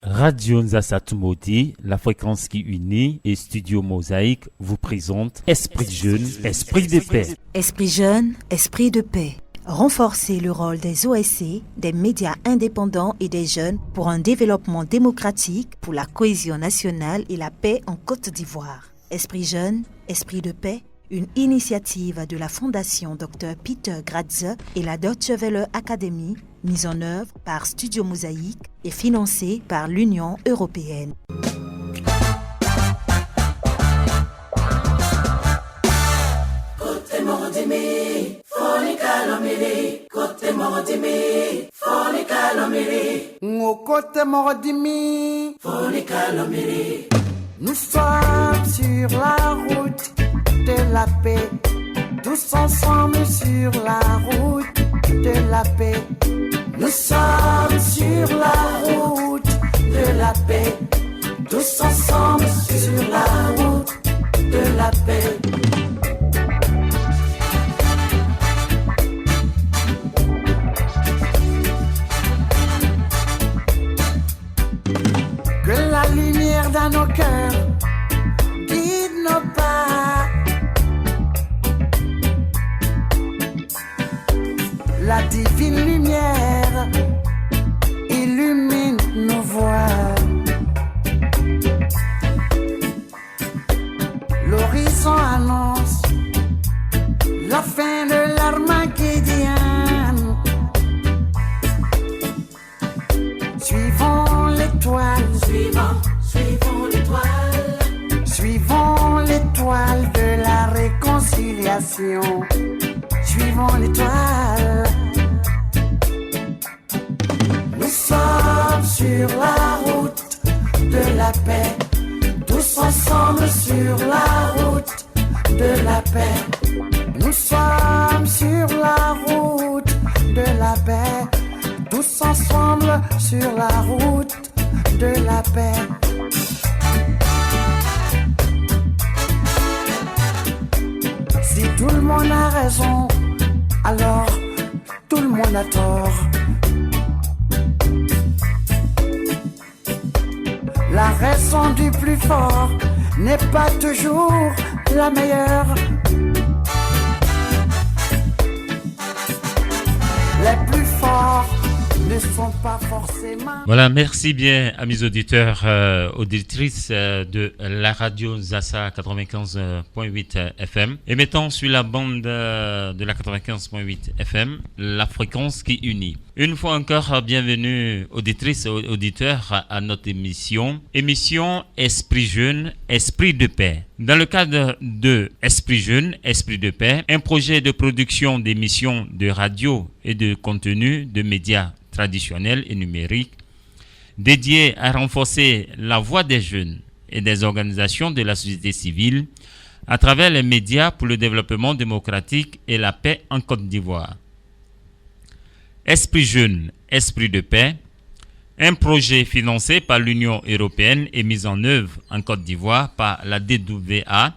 Radio Nzassa Tumodi, la fréquence qui unit et Studio Mosaïque vous présente Esprit Jeune, Esprit de paix. Esprit Jeune, Esprit de paix. Renforcer le rôle des OSC, des médias indépendants et des jeunes pour un développement démocratique, pour la cohésion nationale et la paix en Côte d'Ivoire. Esprit Jeune, Esprit de paix, une initiative de la Fondation Dr Peter Gratze et la Deutsche Welle Academy, mise en œuvre par Studio Mosaïque et financée par l'Union européenne. Nous sommes sur la route de la paix, tous ensemble sur la route de la paix. Nous sommes sur la route de la paix, tous ensemble sur la route de la paix. Que la lumière dans nos cœurs guide nos pas. La divine lumière illumine nos voies. L'horizon annonce la fin de l'Armageddon. Suivons l'étoile, suivons l'étoile, suivons l'étoile de la réconciliation. Suivons l'étoile. Nous sommes sur la route de la paix, tous ensemble sur la route de la paix. Nous sommes sur la route de la paix, tous ensemble sur la route de la paix. Si tout le monde a raison, alors tout le monde a tort. La raison du plus fort n'est pas toujours la meilleure. Les plus forts ne sont pas forcément... Voilà, merci bien, amis auditeurs, auditrices de la radio Nzassa 95.8 FM. Émettant sur la bande de la 95.8 FM, la fréquence qui unit. Une fois encore, bienvenue, auditrices et auditeurs, à notre émission Esprit Jeune, Esprit de paix. Dans le cadre de Esprit Jeune, Esprit de paix, un projet de production d'émissions de radio et de contenu de médias traditionnels et numériques, dédié à renforcer la voix des jeunes et des organisations de la société civile à travers les médias pour le développement démocratique et la paix en Côte d'Ivoire. Esprit Jeune, Esprit de paix, un projet financé par l'Union européenne et mis en œuvre en Côte d'Ivoire par la DWA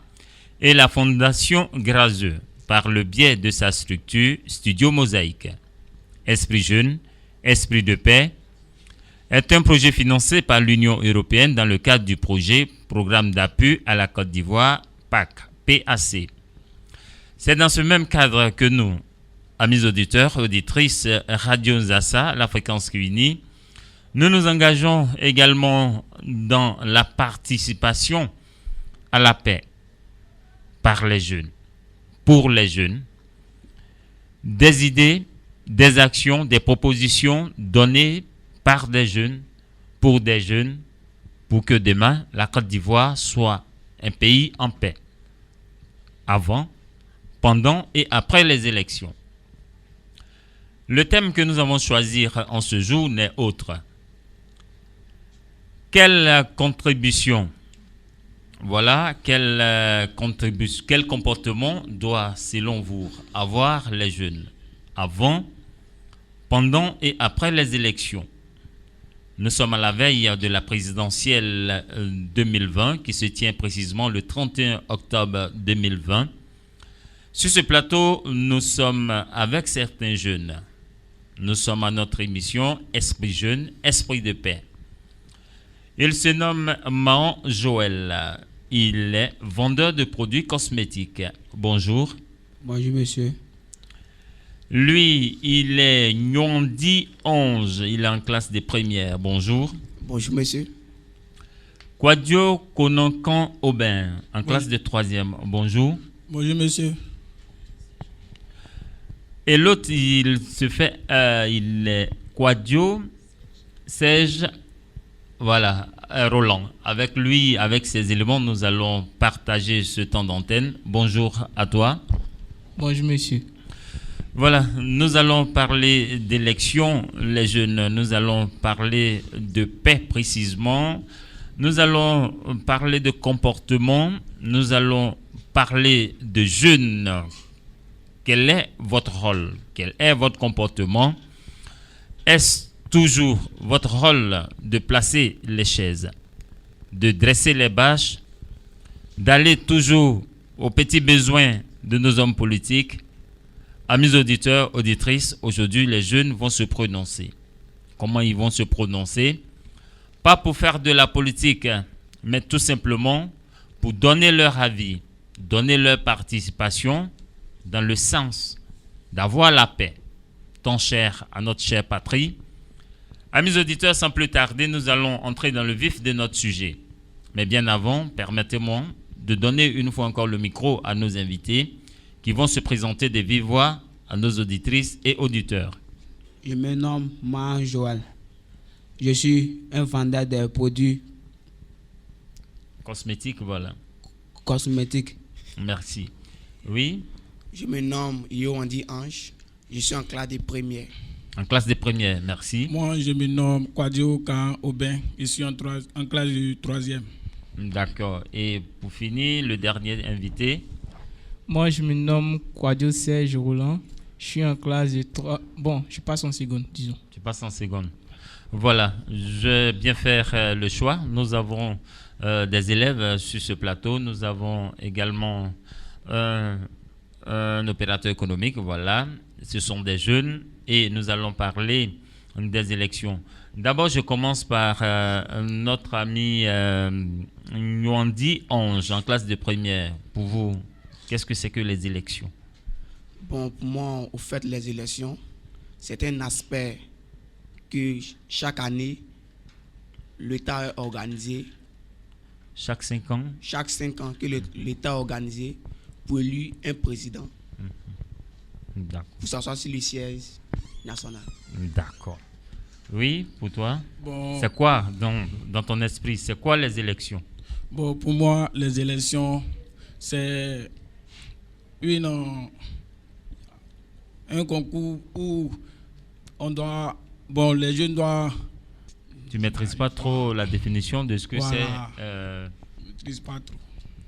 et la Fondation Gratze par le biais de sa structure Studio Mosaïque. Esprit Jeune, Esprit de paix est un projet financé par l'Union européenne dans le cadre du projet Programme d'appui à la Côte d'Ivoire PAC. C'est dans ce même cadre que nous, amis auditeurs, auditrices, Radio Nzassa, la fréquence qui unit, nous nous engageons également dans la participation à la paix par les jeunes, pour les jeunes, des idées, des actions, des propositions données par des jeunes, pour que demain, la Côte d'Ivoire soit un pays en paix, avant, pendant et après les élections. Le thème que nous avons choisi en ce jour n'est autre. Quelle contribution, quel comportement doit, selon vous, avoir les jeunes avant, pendant et après les élections? Nous sommes à la veille de la présidentielle 2020 qui se tient précisément le 31 octobre 2020. Sur ce plateau, nous sommes avec certains jeunes. Nous sommes à notre émission Esprit Jeune, Esprit de paix. Il se nomme Mahan Joël. Il est vendeur de produits cosmétiques. Bonjour. Bonjour, monsieur. Lui, il est Nyondi 11. Il est en classe des premières. Bonjour. Bonjour, monsieur. Kwadio Kononkan Aubin, en classe de troisième. Bonjour. Bonjour, monsieur. Et l'autre, il est Kwadio Serge, voilà, Roland. Avec lui, avec ces éléments, nous allons partager ce temps d'antenne. Bonjour à toi. Bonjour, monsieur. Voilà, nous allons parler d'élections, les jeunes. Nous allons parler de paix précisément. Nous allons parler de comportement. Nous allons parler de jeunes. Quel est votre rôle? Quel est votre comportement? Est-ce toujours votre rôle de placer les chaises, de dresser les bâches, d'aller toujours aux petits besoins de nos hommes politiques? Amis auditeurs, auditrices, aujourd'hui les jeunes vont se prononcer. Comment ils vont se prononcer? Pas pour faire de la politique, mais tout simplement pour donner leur avis, donner leur participation dans le sens d'avoir la paix, tant chère à notre chère patrie. Amis auditeurs, sans plus tarder, nous allons entrer dans le vif de notre sujet. Mais bien avant, permettez-moi de donner une fois encore le micro à nos invités qui vont se présenter de vive voix à nos auditrices et auditeurs. Je me nomme Mahan Joël. Je suis un vendeur de produits Cosmétiques, voilà. cosmétiques. Merci. Oui, Je me nomme Yoandi Ange. Je suis en classe de première. en classe de première, merci. Moi, je me nomme Kwadio Kan Aubin. Je suis en classe de troisième. D'accord. Et pour finir, le dernier invité. Moi, je me nomme Kwadio Serge Roland. Je suis en classe de 3. Bon, je passe en seconde, disons. Tu passes en seconde. Voilà, je vais bien faire le choix. Nous avons des élèves sur ce plateau. Nous avons également un opérateur économique. Voilà, ce sont des jeunes et nous allons parler des élections. D'abord, je commence par notre ami Nyondi Ange, en classe de première. Pour vous, qu'est-ce que c'est que les élections? Bon, pour moi, au fait, les élections, c'est un aspect que chaque année, l'État a organisé. Chaque 5 ans? Chaque 5 ans que l'État a organisé pour élire un président. D'accord. Pour s'asseoir sur le siège national. D'accord. Oui, pour toi? Bon, C'est quoi dans ton esprit? C'est quoi les élections? bon, pour moi, les élections, c'est un concours où on doit, bon, les jeunes doivent. Tu ne maîtrises pas trop la définition de ce que Voilà. c'est. Je ne maîtrise pas trop.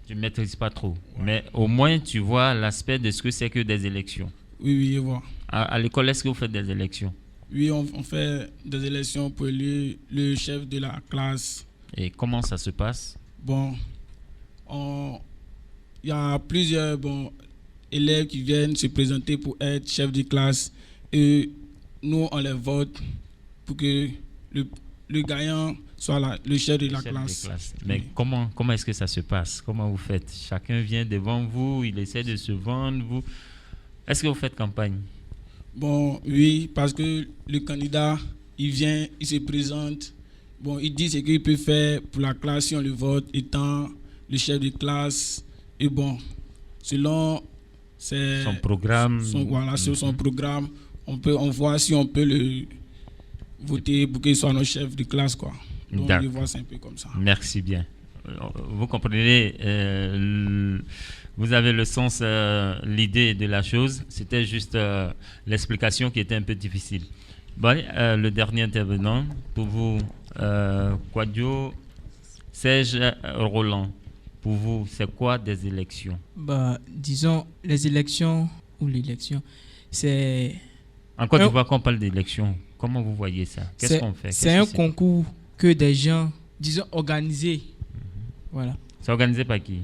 Tu ne maîtrises pas trop. Mais au moins, tu vois l'aspect de ce que c'est que des élections. Oui, je vois. À l'école, est-ce que vous faites des élections? Oui, on fait des élections pour élire le chef de la classe. Et comment ça se passe? Bon, il y a plusieurs élèves qui viennent se présenter pour être chef de classe et nous, on les vote pour que le gagnant soit le chef de la Chef de classe. classe. Mais Oui. comment est-ce que ça se passe? Comment vous faites? Chacun vient devant vous, il essaie de se vendre. Vous. Est-ce que vous faites campagne? Bon, oui, parce que le candidat, il vient, il se présente. Bon, il dit ce qu'il peut faire pour la classe si on le vote, étant le chef de classe. Et bon, selon Son programme. sur son programme, on voit si on peut le voter pour qu'il soit notre chef de classe, quoi. Donc, D'accord. je vois c'est un peu comme ça. Merci bien. Vous comprenez, vous avez le sens, l'idée de la chose. C'était juste l'explication qui était un peu difficile. Bon, le dernier intervenant, pour vous, Kwadio Serge Roland, pour vous, c'est quoi des élections? Bah, disons, les élections ou l'élection, c'est. En Côte d'Ivoire, quand on parle d'élections, comment vous voyez ça? Qu'est-ce qu'on fait? C'est un concours que des gens, disons, organisés. Voilà. C'est organisé par qui?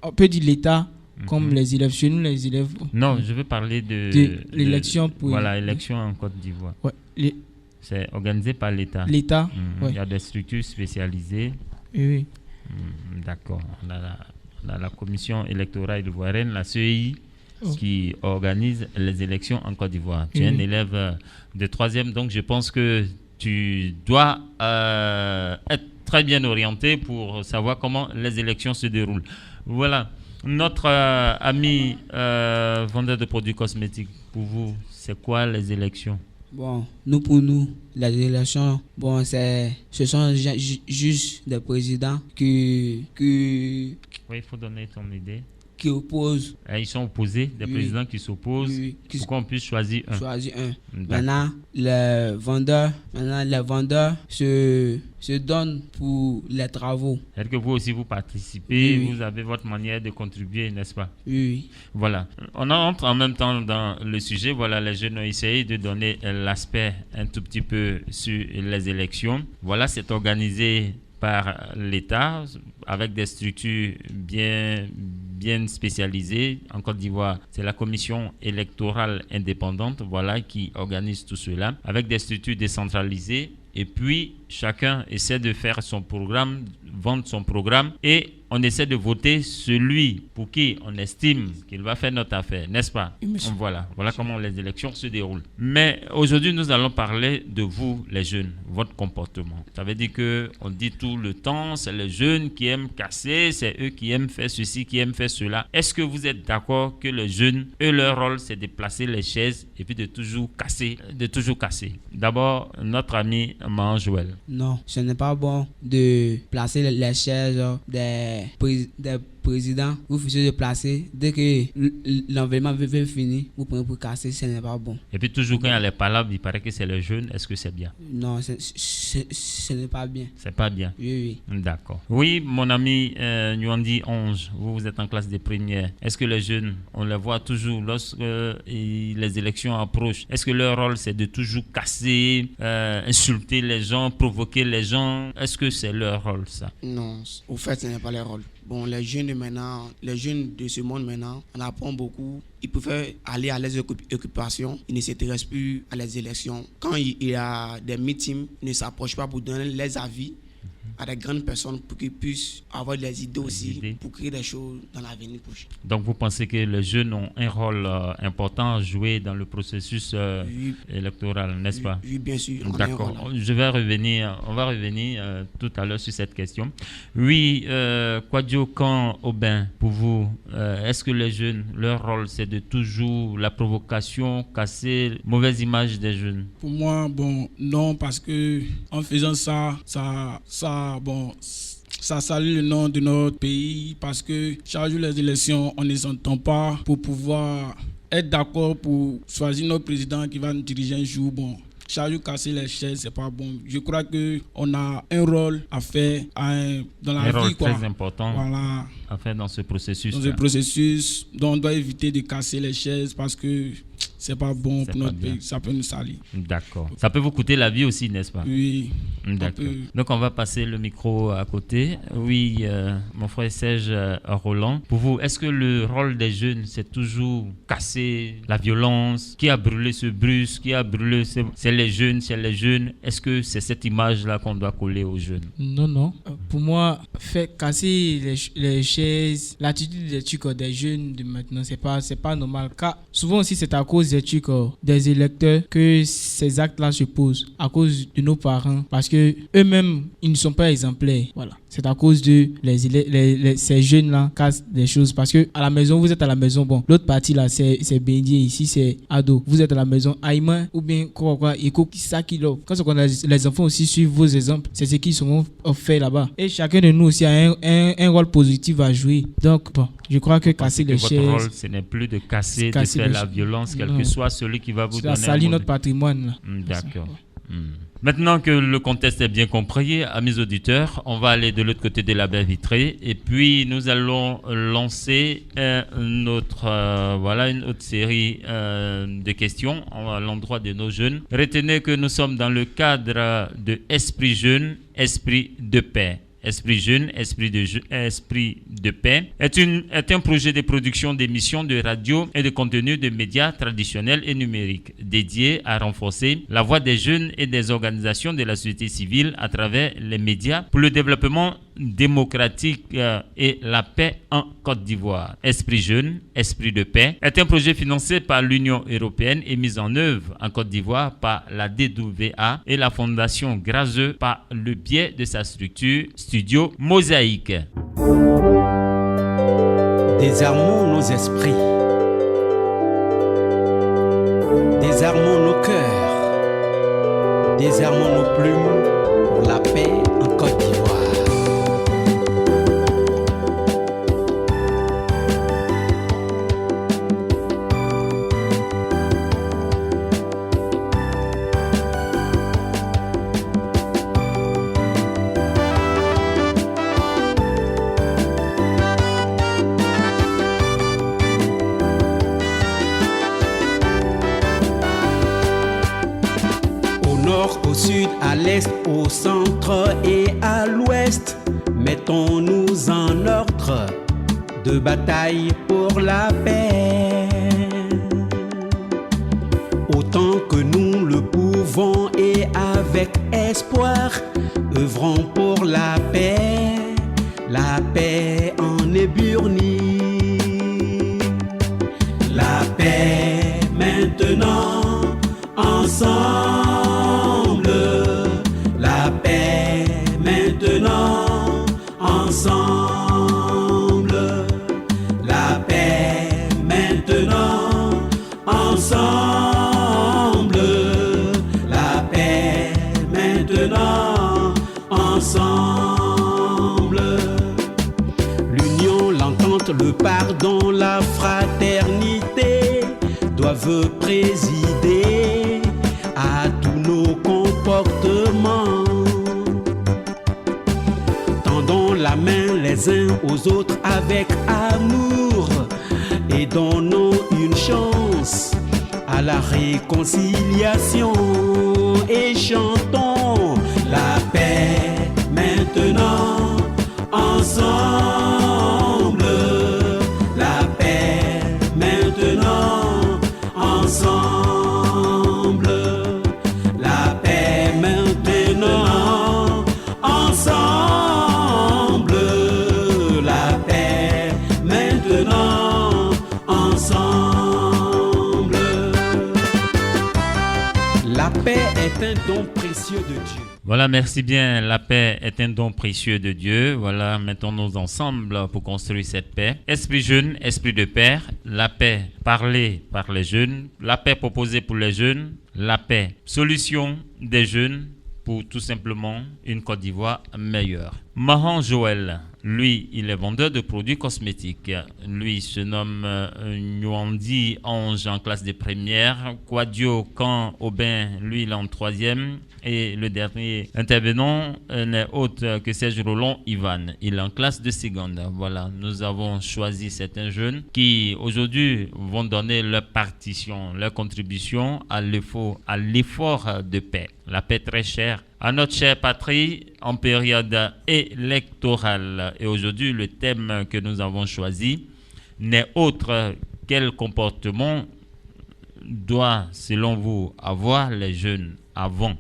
On peut dire l'État, comme les élèves. Chez nous, les élèves. Non, je veux parler de l'élection pour. Voilà, élection en Côte d'Ivoire. Ouais, C'est organisé par l'État. L'État, Il oui. y a des structures spécialisées. Oui. D'accord. On a la commission électorale ivoirienne, la CEI, qui organise les élections en Côte d'Ivoire. Tu es un élève de 3e, donc je pense que tu dois être très bien orienté pour savoir comment les élections se déroulent. Voilà. Notre ami vendeur de produits cosmétiques, pour vous, c'est quoi les élections? Bon, pour nous, les élections, bon, ce sont juste des présidents qui Oui, il faut donner ton idée. opposent. Ils sont opposés, des présidents qui s'opposent pour qu'on puisse choisir un. Maintenant, les vendeurs se donnent pour les travaux. C'est-à-dire que vous aussi, vous participez, Oui. vous avez votre manière de contribuer, n'est-ce pas? Oui. Voilà. On entre en même temps dans le sujet. Voilà, les jeunes ont essayé de donner l'aspect un tout petit peu sur les élections. Voilà, c'est organisé par l'État avec des structures bien spécialisées. En Côte d'Ivoire, c'est la commission électorale indépendante, voilà, qui organise tout cela avec des structures décentralisées. Et puis, chacun essaie de faire son programme, vendre son programme et on essaie de voter celui pour qui on estime qu'il va faire notre affaire, n'est-ce pas? Voilà comment les élections se déroulent. Mais aujourd'hui, nous allons parler de vous, les jeunes, votre comportement. Ça veut dire qu'on dit tout le temps, c'est les jeunes qui aiment casser, c'est eux qui aiment faire ceci, qui aiment faire cela. Est-ce que vous êtes d'accord que les jeunes, eux, leur rôle, c'est de placer les chaises et puis de toujours casser? D'abord, notre ami Joël. Non, ce n'est pas bon de placer les chaises des présidents. Vous faisiez de placer dès que l'environnement veut finir, vous prenez pour casser, ce n'est pas bon. Et puis toujours quand il y a les palabres, il paraît que c'est les jeunes. Est-ce que c'est bien? Non, ce n'est pas bien. C'est pas bien. Oui. D'accord. Oui, mon ami Nwandi Onge, vous êtes en classe de première. Est-ce que les jeunes, on les voit toujours lorsque les élections approchent? Est-ce que leur rôle c'est de toujours casser, insulter les gens, provoquer les gens? Est-ce que c'est leur rôle ça? Non, au fait, ce n'est pas leur rôle. Bon, les jeunes de ce monde maintenant, on apprend beaucoup. Ils préfèrent aller à leurs occupations. Ils ne s'intéressent plus à les élections. Quand il y a des meetings, ils ne s'approchent pas pour donner les avis à des grandes personnes pour qu'ils puissent avoir des idées aussi pour créer des choses dans l'avenir prochain. Donc vous pensez que les jeunes ont un rôle important à jouer dans le processus électoral, n'est-ce pas? Oui, bien sûr. D'accord. On va revenir tout à l'heure sur cette question. Oui, Kwadjo Aubin, pour vous, est-ce que les jeunes, leur rôle c'est de toujours la provocation, casser mauvaise image des jeunes? Pour moi, bon, non, parce que en faisant ça salue le nom de notre pays, parce que chaque jour les élections, on ne s'entend pas pour pouvoir être d'accord pour choisir notre président qui va nous diriger un jour. Bon, chaque jour casser les chaises, c'est pas bon. Je crois qu'on a un rôle à faire dans la vie. Un rôle très important voilà, à faire dans ce processus. Dans ce processus, donc on doit éviter de casser les chaises parce que c'est pas bon pour notre pays, ça peut nous salir. D'accord. Ça peut vous coûter la vie aussi, n'est-ce pas? Oui. D'accord. Donc on va passer le micro à côté. Oui, mon frère Serge Roland, pour vous, est-ce que le rôle des jeunes, c'est toujours casser la violence? Qui a brûlé ce bus? Qui a brûlé c'est les jeunes, c'est les jeunes. Est-ce que c'est cette image-là qu'on doit coller aux jeunes? Non. Pour moi, faire casser les chaises, l'attitude des trucs des jeunes de maintenant, c'est pas normal. Car souvent aussi, c'est à cause des trucs des électeurs que ces actes-là se posent, à cause de nos parents, parce que eux-mêmes, ils ne sont pas exemplaires. Voilà. C'est à cause de ces jeunes-là cassent des choses, parce que à la maison, vous êtes à la maison, bon, l'autre partie là, c'est bénier, ici c'est ado. Vous êtes à la maison, aïma, ou bien quoi, ça qui l'offre. Quand les enfants aussi suivent vos exemples, c'est ce qu'ils seront faits là-bas. Et chacun de nous aussi a un rôle positif à jouer. Donc, bon, je crois que casser les chaises. Votre rôle, ce n'est plus de casser, de faire la violence, quel que soit celui qui va vous donner. Ça salit notre patrimoine. Là. D'accord. Maintenant que le contexte est bien compris, amis auditeurs, on va aller de l'autre côté de la baie vitrée et puis nous allons lancer une autre série de questions à l'endroit de nos jeunes. Retenez que nous sommes dans le cadre de Esprit Jeune, Esprit de Paix. Esprit jeune, esprit de paix est un projet de production d'émissions de radio et de contenu de médias traditionnels et numériques dédié à renforcer la voix des jeunes et des organisations de la société civile à travers les médias pour le développement démocratique et la paix en Côte d'Ivoire. Esprit jeune, esprit de paix est un projet financé par l'Union européenne et mis en œuvre en Côte d'Ivoire par la DWA et la Fondation Grazeux par le biais de sa structure Studio Mosaïque. Désarmons nos esprits, désarmons nos cœurs, désarmons nos plumes pour la paix en Côte d'Ivoire. Au sud, à l'est, au centre et à l'ouest, mettons-nous en ordre de bataille pour la paix. Autant que nous le pouvons et avec espoir, œuvrons pour la paix en Éburnie. La paix maintenant, ensemble. La paix maintenant, ensemble. La paix maintenant, ensemble. La paix maintenant, ensemble. L'union, l'entente, le pardon, la fraternité doivent présider à tous nos comportements. Tendons la main les uns aux autres avec amour et donnons une chance à la réconciliation et chantons la paix maintenant ensemble. La paix maintenant ensemble. La paix maintenant ensemble. La paix maintenant ensemble. La paix est un don précieux de Dieu. Voilà, merci bien. La paix est un don précieux de Dieu. Voilà, mettons-nous ensemble pour construire cette paix. Esprit jeune, esprit de paix. La paix parlée par les jeunes. La paix proposée pour les jeunes. La paix, solution des jeunes pour tout simplement une Côte d'Ivoire meilleure. Mahan Joël, lui, il est vendeur de produits cosmétiques. Lui se nomme Nwandi Ange en classe de première. Quadio Kan Aubin, lui, il est en troisième. Et le dernier intervenant n'est autre que Serge Roland Ivan. Il est en classe de seconde. Voilà, nous avons choisi certains jeunes qui aujourd'hui vont donner leur partition, leur contribution à l'effort de paix. La paix très chère à notre chère patrie en période électorale. Et aujourd'hui, le thème que nous avons choisi n'est autre quel comportement doit, selon vous, avoir les jeunes avant,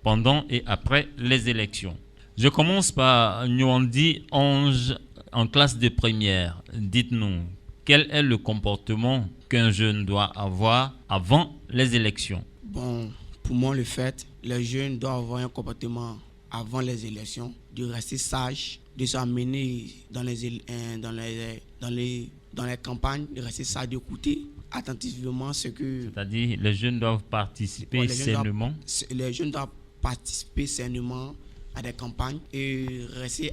pendant et après les élections. Je commence par Nwandi Ange en classe de première. Dites-nous, quel est le comportement qu'un jeune doit avoir avant les élections? Bon, pour moi, le fait, les jeunes doivent avoir un comportement avant les élections, de rester sage, de s'amener dans les campagnes, de rester sage, d'écouter attentivement ce que... C'est-à-dire, les jeunes doivent participer sainement. Les jeunes doivent participer sainement à des campagnes et rester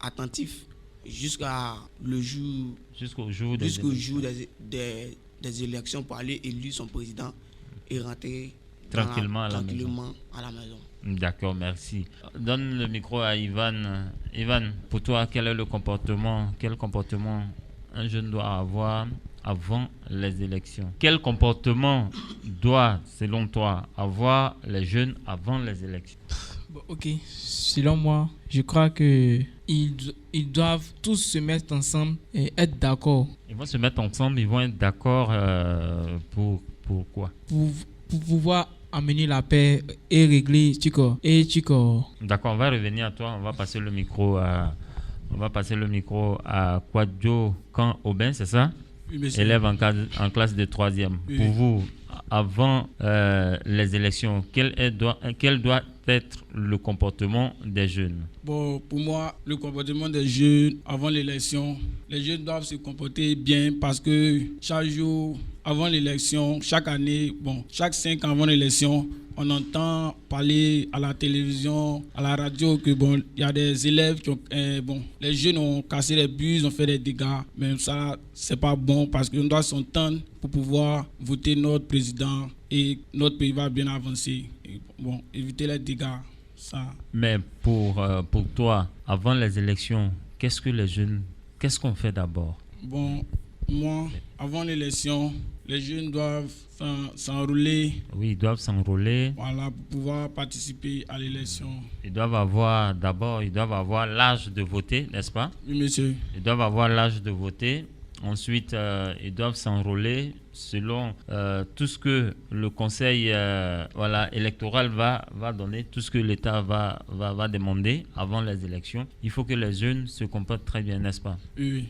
attentifs jusqu'au jour des élections pour aller élire son président et rentrer tranquillement à la maison. D'accord, merci. Donne le micro à Ivan. Ivan, pour toi, quel comportement un jeune doit avoir avant les élections? Quel comportement doit, selon toi, avoir les jeunes avant les élections? Bon, ok, selon moi, je crois que ils doivent tous se mettre ensemble et être d'accord Ils vont se mettre ensemble, ils vont être d'accord pour quoi? pour pouvoir amener la paix et régler Chico. D'accord, on va revenir à toi, on va passer le micro à Kwadjo Kan Aubin, c'est ça? Oui, monsieur. Élève en classe de 3e. Oui. Pour vous, avant les élections, quel doit être le comportement des jeunes? Bon, pour moi, le comportement des jeunes avant l'élection, les jeunes doivent se comporter bien parce que chaque jour avant l'élection, chaque année, chaque 5 ans avant l'élection, on entend parler à la télévision, à la radio que il y a des élèves qui ont, les jeunes ont cassé les bus, ont fait des dégâts. Mais ça, c'est pas bon parce qu'on doit s'entendre pour pouvoir voter notre président et notre pays va bien avancer. Et éviter les dégâts. Ça. Mais pour toi, avant les élections, qu'est-ce qu'on fait d'abord? Bon, moi, avant l'élection, les jeunes doivent s'enrôler. Oui, ils doivent s'enrôler. Voilà, pour pouvoir participer à l'élection. Ils doivent avoir l'âge de voter, n'est-ce pas? Oui, monsieur. Ils doivent avoir l'âge de voter. Ensuite, ils doivent s'enrôler selon tout ce que le conseil électoral va donner, tout ce que l'État va demander avant les élections. Il faut que les jeunes se comportent très bien, n'est-ce pas? Oui.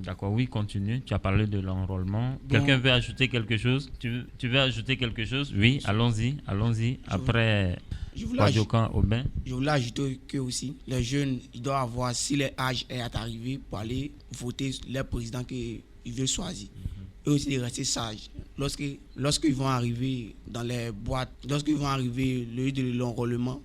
D'accord, oui, continue. Tu as parlé de l'enrôlement. Quelqu'un veut ajouter quelque chose? Tu veux ajouter quelque chose? Oui, allons-y. Après, Je voulais ajouter que aussi, les jeunes, ils doivent avoir, si l'âge est arrivé, pour aller voter le président qu'ils veulent choisir. Et aussi de rester sages. Lorsqu'ils vont arriver dans les boîtes, lorsqu'ils vont arriver le lieu de l'enrôlement,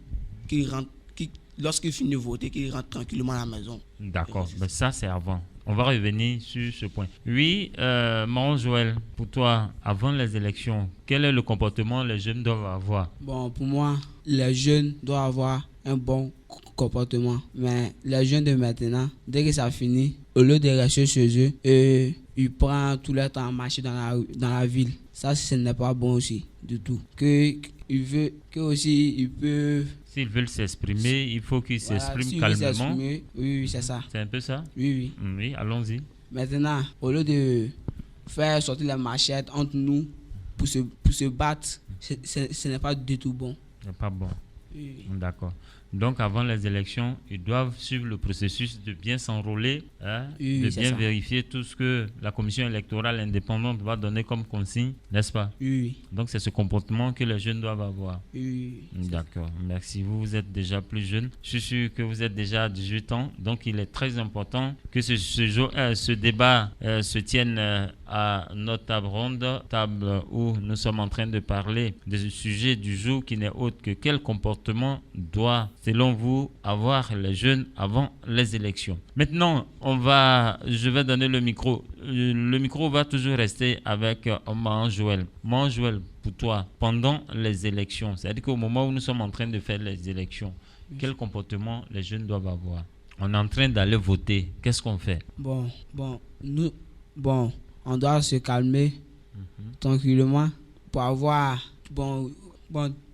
lorsqu'ils finissent de voter, qu'ils rentrent tranquillement à la maison. D'accord, mais ça c'est avant. On va revenir sur ce point. Oui, Maron Joël, pour toi, avant les élections, quel est le comportement que les jeunes doivent avoir? Bon, pour moi, les jeunes doivent avoir un bon comportement. Mais les jeunes de maintenant, dès que ça finit, au lieu de rester chez eux, ils prennent tout leur temps à marcher dans la ville. Ça, ce n'est pas bon aussi, du tout. Ils peuvent... S'ils veulent s'exprimer, il faut qu'ils s'expriment calmement. Oui, c'est ça. C'est un peu ça? Oui. Oui, allons-y. Maintenant, au lieu de faire sortir les machettes entre nous pour se battre, ce n'est pas du tout bon. Ce n'est pas bon. Oui. D'accord. Donc, avant les élections, ils doivent suivre le processus de bien s'enrôler, de bien vérifier tout ce que la commission électorale indépendante va donner comme consigne, n'est-ce pas? Oui. Donc, c'est ce comportement que les jeunes doivent avoir. Oui. D'accord. Merci. Vous êtes déjà plus jeune. Je suis sûr que vous êtes déjà à 18 ans. Donc, il est très important que ce débat se tienne à notre table ronde, table où nous sommes en train de parler du sujet du jour qui n'est autre que quel comportement doit, selon vous, avoir les jeunes avant les élections. Maintenant, je vais donner le micro. Le micro va toujours rester avec Maman Joël. Maman Joël, pour toi, pendant les élections, c'est-à-dire qu'au moment où nous sommes en train de faire les élections, quel comportement les jeunes doivent avoir? On est en train d'aller voter. Qu'est-ce qu'on fait? On doit se calmer tranquillement pour avoir...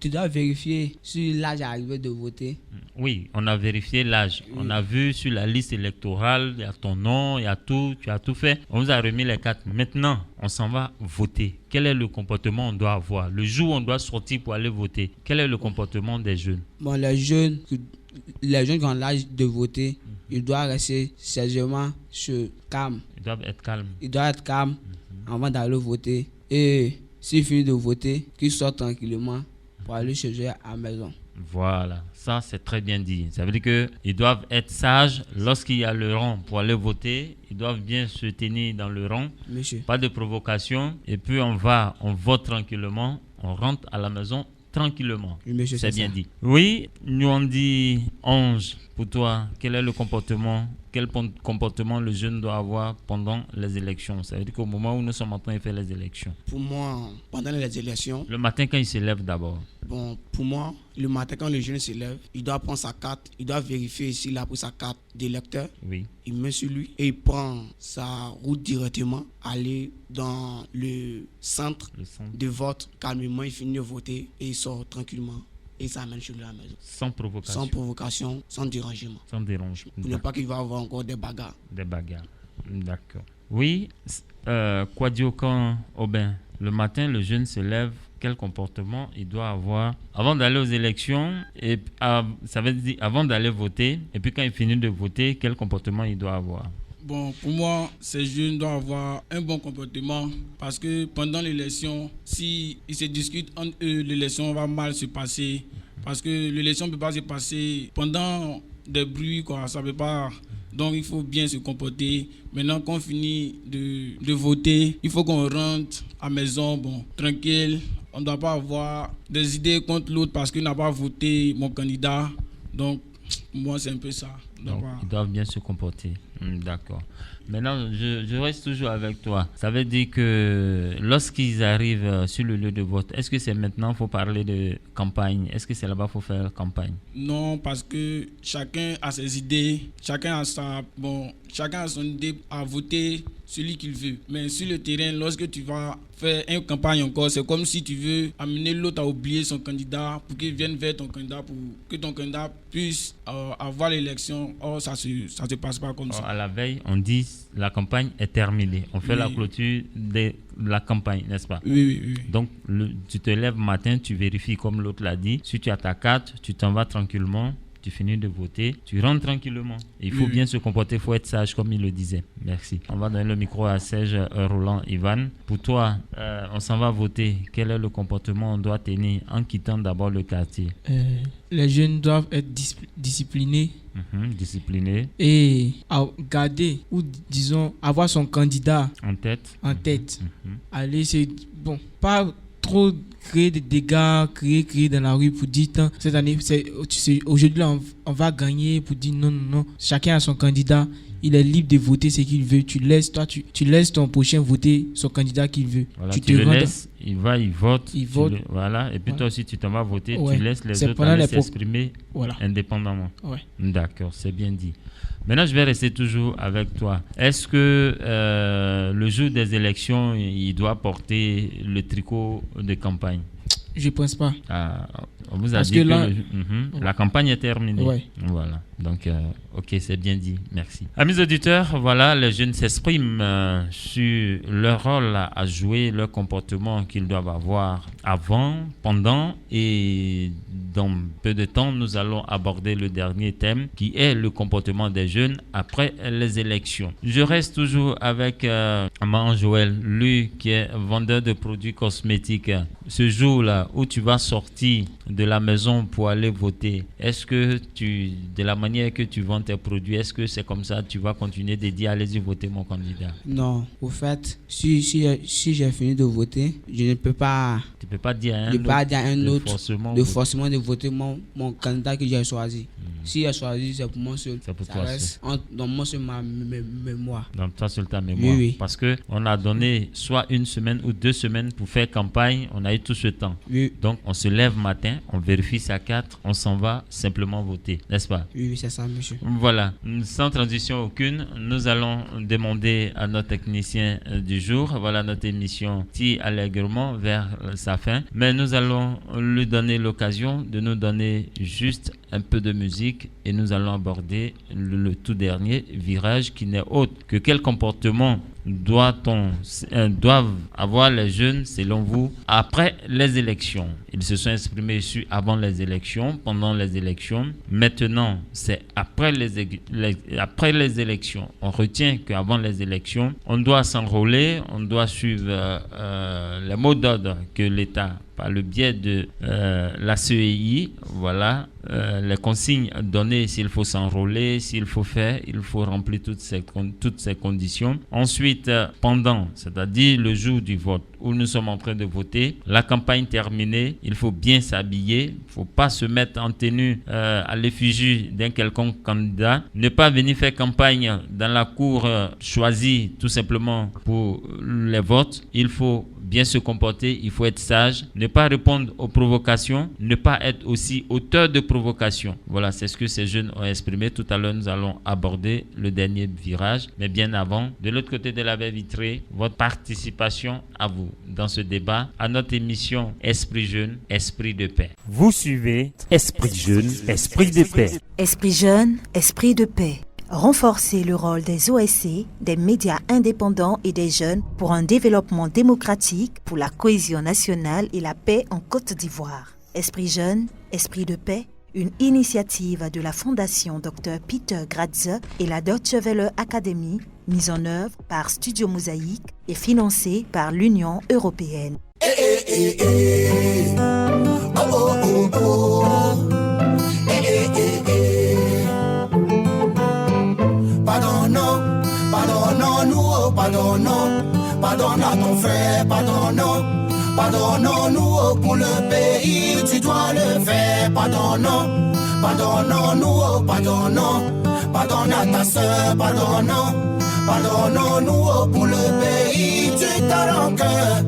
tu dois vérifier si l'âge est arrivé de voter. Oui, on a vérifié l'âge. Oui. On a vu sur la liste électorale, il y a ton nom, il y a tout, tu as tout fait. On vous a remis les cartes. Maintenant, on s'en va voter. Quel est le comportement qu'on doit avoir? Le jour où on doit sortir pour aller voter, quel est le comportement des jeunes? Les jeunes qui ont l'âge de voter, ils doivent rester sérieusement calmes. Ils doivent être calmes. Avant d'aller voter. Et s'ils finissent de voter, qu'ils sortent tranquillement pour aller chez eux à la maison. Voilà, ça c'est très bien dit. Ça veut dire qu'ils doivent être sages lorsqu'il y a le rang pour aller voter. Ils doivent bien se tenir dans le rang. Monsieur. Pas de provocation. Et puis on vote tranquillement. On rentre à la maison tranquillement. Oui, monsieur, c'est bien dit. Oui, nous on dit Ange. Pour toi, quel est le comportement? Quel comportement le jeune doit avoir pendant les élections? Ça veut dire qu'au moment où nous sommes en train de faire les élections. Pour moi, pendant les élections... Le matin quand il se lève d'abord. Bon, pour moi, le matin quand le jeune se lève, il doit prendre sa carte, il doit vérifier s'il a pris sa carte d'électeur. Oui. Il met sur lui et il prend sa route directement, aller dans le centre de vote. Calmement, il finit de voter et il sort tranquillement et s'amène chez lui à la maison. Sans provocation. Sans provocation, sans dérangement. Sans dérangement. Pour ne pas qu'il va avoir encore des bagarres. Des bagarres. D'accord. Oui, Kwadiokan Aubin, le matin, le jeune se lève. Quel comportement il doit avoir avant d'aller aux élections et ça veut dire avant d'aller voter, et puis quand il finit de voter, quel comportement il doit avoir? Bon, pour moi, ces jeunes doivent avoir un bon comportement parce que pendant l'élection, si ils se discutent entre eux, l'élection va mal se passer parce que l'élection ne peut pas se passer pendant des bruits, quoi, ça ne peut pas. Donc, il faut bien se comporter. Maintenant qu'on finit de voter, il faut qu'on rentre à la maison, bon, tranquille. On ne doit pas avoir des idées contre l'autre parce qu'il n'a pas voté mon candidat. Donc, pour moi, c'est un peu ça. Donc, ils doivent bien se comporter. D'accord. Maintenant, je reste toujours avec toi. Ça veut dire que lorsqu'ils arrivent sur le lieu de vote, est-ce que c'est maintenant qu'il faut parler de campagne? Est-ce que c'est là-bas qu'il faut faire campagne? Non, parce que chacun a ses idées, chacun a son idée à voter celui qu'il veut. Mais sur le terrain, lorsque tu vas faire une campagne encore, c'est comme si tu veux amener l'autre à oublier son candidat pour qu'il vienne vers ton candidat, pour que ton candidat puisse avoir l'élection. Or, ça se passe pas comme ça. À la veille, on dit la campagne est terminée. On fait la clôture de la campagne, n'est-ce pas? Oui. Donc, tu te lèves matin, tu vérifies comme l'autre l'a dit. Si tu as ta carte, tu t'en vas tranquillement. Tu finis de voter, tu rentres tranquillement. Il faut bien se comporter, il faut être sage comme il le disait. Merci. On va donner le micro à Serge Roland Ivan. Pour toi, on s'en va voter. Quel est le comportement qu'on doit tenir en quittant d'abord le quartier? Les jeunes doivent être disciplinés. Disciplinés. Et garder, ou disons, avoir son candidat en tête. Allez, c'est bon, pas trop créer des dégâts, crier dans la rue pour dire cette année, aujourd'hui on va gagner, pour dire non. Chacun a son candidat, il est libre de voter ce qu'il veut. Tu laisses ton prochain voter son candidat qu'il veut. Voilà, tu le laisses, il vote. Voilà, et puis toi aussi tu t'en vas voter, tu laisses les autres aller s'exprimer indépendamment. D'accord, c'est bien dit. Maintenant, je vais rester toujours avec toi. Est-ce que le jour des élections, il doit porter le tricot de campagne? Je ne pense pas. On vous a dit que la campagne est terminée. Ouais. Voilà. Donc, ok, c'est bien dit. Merci. Amis auditeurs, voilà, les jeunes s'expriment sur leur rôle à jouer, leur comportement qu'ils doivent avoir avant, pendant et dans peu de temps, nous allons aborder le dernier thème qui est le comportement des jeunes après les élections. Je reste toujours avec Maman Joël, lui qui est vendeur de produits cosmétiques. Ce jour-là où tu vas sortir de la maison pour aller voter, est-ce que de la manière que tu vends tes produits, est-ce que c'est comme ça tu vas continuer de dire allez-y voter mon candidat? Non, au fait, si j'ai fini de voter, je ne peux pas. Tu peux pas dire à un autre forcément de voter mon candidat que j'ai choisi. Si j'ai choisi, c'est pour moi seul. C'est pour toi seul. Dans moi seul ma mémoire. Dans toi seul ta mémoire. Oui. Parce que on a donné soit 1 semaine ou 2 semaines pour faire campagne. On a eu tout ce temps. Oui. Donc on se lève matin, on vérifie sa carte, on s'en va simplement voter, n'est-ce pas? Oui, c'est ça, monsieur. Voilà. Sans transition aucune, nous allons demander à notre technicien du jour. Voilà, notre émission tire allègrement vers sa fin. Mais nous allons lui donner l'occasion de nous donner juste un peu de musique et nous allons aborder le tout dernier virage qui n'est autre que quel comportement doivent avoir les jeunes selon vous après les élections. Ils se sont exprimés avant les élections, pendant les élections. Maintenant, c'est après les élections. On retient qu'avant les élections, on doit s'enrôler, on doit suivre les mots d'ordre que l'État, par le biais de la CEI, voilà, les consignes données s'il faut s'enrôler, s'il faut faire, il faut remplir toutes ces conditions. Ensuite, pendant, c'est-à-dire le jour du vote, où nous sommes en train de voter, la campagne terminée, il faut bien s'habiller, il ne faut pas se mettre en tenue à l'effigie d'un quelconque candidat, ne pas venir faire campagne dans la cour choisie tout simplement pour les votes. Il faut bien se comporter, il faut être sage, ne pas répondre aux provocations, ne pas être aussi auteur de provocation. Voilà, c'est ce que ces jeunes ont exprimé. Tout à l'heure, nous allons aborder le dernier virage. Mais bien avant, de l'autre côté de la baie vitrée, votre participation à vous dans ce débat, à notre émission Esprit Jeune, Esprit de paix. Vous suivez Esprit Jeune, Esprit de paix. Esprit jeune, esprit de paix. Renforcer le rôle des OSC, des médias indépendants et des jeunes pour un développement démocratique, pour la cohésion nationale et la paix en Côte d'Ivoire. Esprit jeune, esprit de paix, une initiative de la Fondation Dr Peter Gratze et la Deutsche Welle Academy, mise en œuvre par Studio Mosaïque et financée par l'Union européenne. Pardonne à ton frère, pardonnons-nous pour le pays, tu dois le faire, pardonnons-nous, pardonne à ta soeur, pardonnons-nous pour le pays, tu t'as rancœur.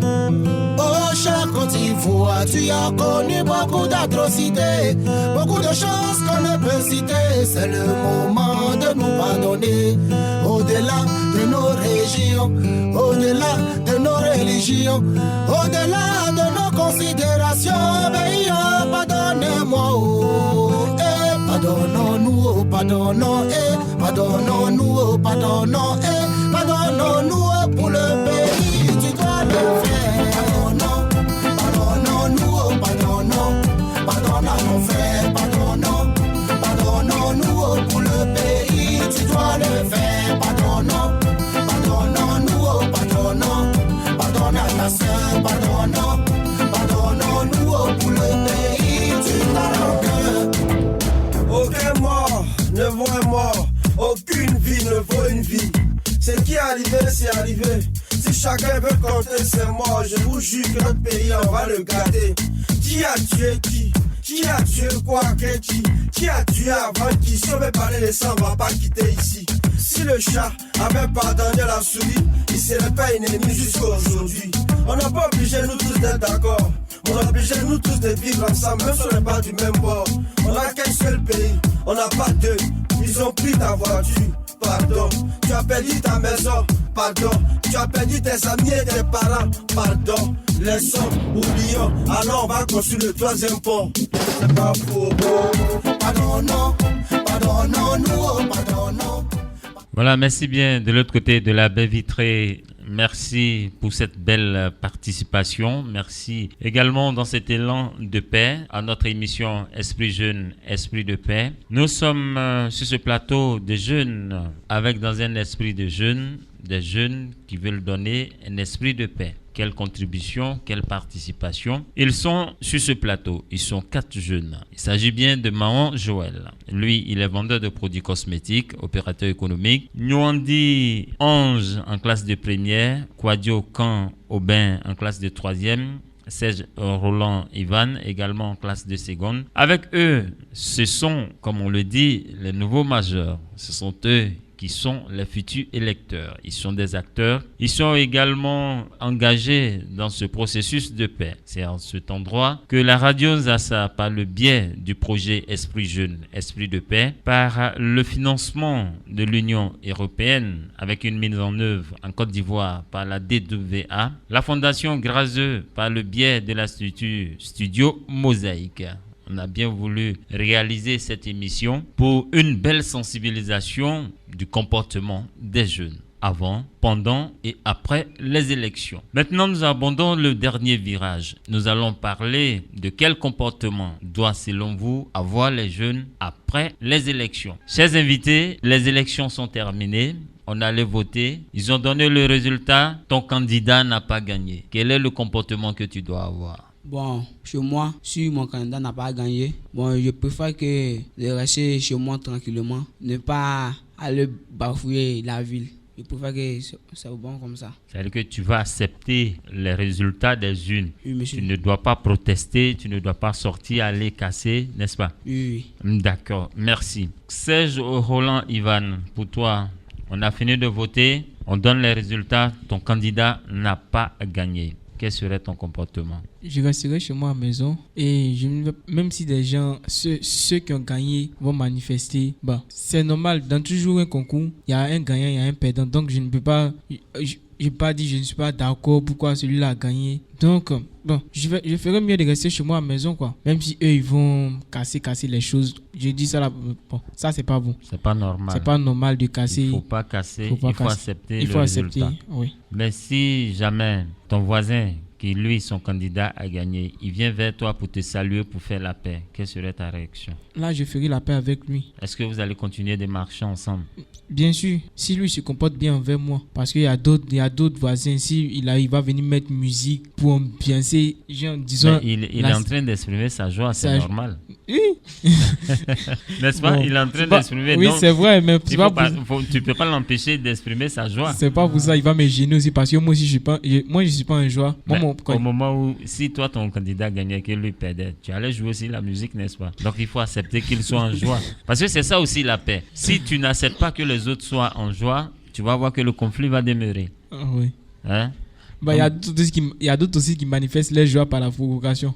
Oh cher Côte d'Ivoire, tu as connu beaucoup d'atrocités, beaucoup de choses qu'on ne peut citer, c'est le moment de nous pardonner, au-delà de nos régions, au-delà de nos religions, au-delà de nos considérations, mais oh, pardonnez-moi, oh, pardonnons-nous, oh, pardonnons-nous, pardonnons-nous pour le pays, tu dois le faire, pardonnons-nous, oh, pardonne à ton frère, pardonnons-nous pour le pays, tu dois le faire, pardonnons-nous, oh, pardonne à ta soeur, pardonnons-nous pour le pays, tu dois le faire. Aucun mort ne vaut un mort, aucune vie ne vaut une vie. Ce qui est arrivé, c'est arrivé. Si chacun veut compter ses morts, je vous jure que notre pays, on va le garder. Qui a tué qui? Qui a tué quoi que qui a tué avant qui? Si on veut parler de ça, on va pas quitter ici. Si le chat avait pardonné la souris, il serait pas un ennemi jusqu'à aujourd'hui. On n'a pas obligé nous tous d'être d'accord. On a obligé nous tous de vivre ensemble, même si on n'est pas du même bord. On n'a qu'un seul pays, on n'a pas deux. Ils ont pris ta voiture, pardon. Tu as perdu ta maison, pardon. Tu as perdu tes amis et tes parents, pardon. Laissons, oublions, alors on va construire le troisième pont. C'est pas faux, pardonnons, pardonnons. Voilà, merci bien de l'autre côté de la baie vitrée. Merci pour cette belle participation. Merci également dans cet élan de paix à notre émission Esprit Jeune, Esprit de paix. Nous sommes sur ce plateau de jeunes avec dans un esprit de jeunes, des jeunes qui veulent donner un esprit de paix. Quelle contribution, quelle participation. Ils sont sur ce plateau. Ils sont 4 jeunes. Il s'agit bien de Mahon Joël. Lui, il est vendeur de produits cosmétiques, opérateur économique. Nwandi Ange en classe de première. Kwadio Kan Aubin en classe de troisième. Serge Roland Ivan également en classe de seconde. Avec eux, ce sont, comme on le dit, les nouveaux majeurs. Ce sont eux qui sont les futurs électeurs. Ils sont des acteurs. Ils sont également engagés dans ce processus de paix. C'est en cet endroit que la radio Zassa, par le biais du projet Esprit Jeune, Esprit de paix, par le financement de l'Union européenne, avec une mise en œuvre en Côte d'Ivoire par la DWA, la Fondation Gratze, par le biais de l'Institut Studio Mosaïque. On a bien voulu réaliser cette émission pour une belle sensibilisation du comportement des jeunes avant, pendant et après les élections. Maintenant, nous abordons le dernier virage. Nous allons parler de quel comportement doit, selon vous, avoir les jeunes après les élections. Chers invités, les élections sont terminées. On allait voter. Ils ont donné le résultat. Ton candidat n'a pas gagné. Quel est le comportement que tu dois avoir? Bon, chez moi, si mon candidat n'a pas gagné, bon, je préfère que de rester chez moi tranquillement, ne pas aller bafouiller la ville. Je préfère que c'est bon comme ça. C'est-à-dire que tu vas accepter les résultats des urnes. Oui, monsieur. Tu ne dois pas protester, tu ne dois pas sortir, aller casser, n'est-ce pas? Oui. D'accord, merci. Serge Roland Ivan, pour toi, on a fini de voter, on donne les résultats, ton candidat n'a pas gagné. quel serait ton comportement? Je resterai chez moi à la maison et même si des gens, ceux qui ont gagné vont manifester, c'est normal. Dans toujours un concours, il y a un gagnant, il y a un perdant. Donc je ne peux pas, j'ai pas dit je ne suis pas d'accord pourquoi celui-là a gagné. Donc je ferais mieux de rester chez moi à la maison, quoi. Même si eux ils vont casser les choses. Je dis ça là, ça c'est pas bon. C'est pas normal. C'est pas normal de casser. Il faut pas casser, il faut accepter le résultat. Oui. Mais si jamais ton voisin, qui lui, son candidat a gagné, il vient vers toi pour te saluer, pour faire la paix, quelle serait ta réaction? Là, je ferai la paix avec lui. Est-ce que vous allez continuer de marcher ensemble? Bien sûr, si lui se comporte bien envers moi, parce qu'il y a d'autres voisins, si il va venir mettre musique pour ambiancer, disons... Il est en train d'exprimer sa joie, c'est normal. Oui. N'est-ce pas? Il est en train d'exprimer. Oui, c'est vrai, mais tu ne peux pas l'empêcher d'exprimer sa joie. C'est pas pour ça, il va me gêner aussi, parce que moi aussi, je suis pas un joueur. Au moment où, si toi, ton candidat gagnait, qu'il lui perdait, tu allais jouer aussi la musique, n'est-ce pas? Donc, il faut accepter qu'il soit en joie. Parce que c'est ça aussi la paix. Si tu n'acceptes pas que les autres soient en joie, tu vas voir que le conflit va demeurer. Oui. Hein? Il y a d'autres aussi qui manifestent leur joie par la provocation.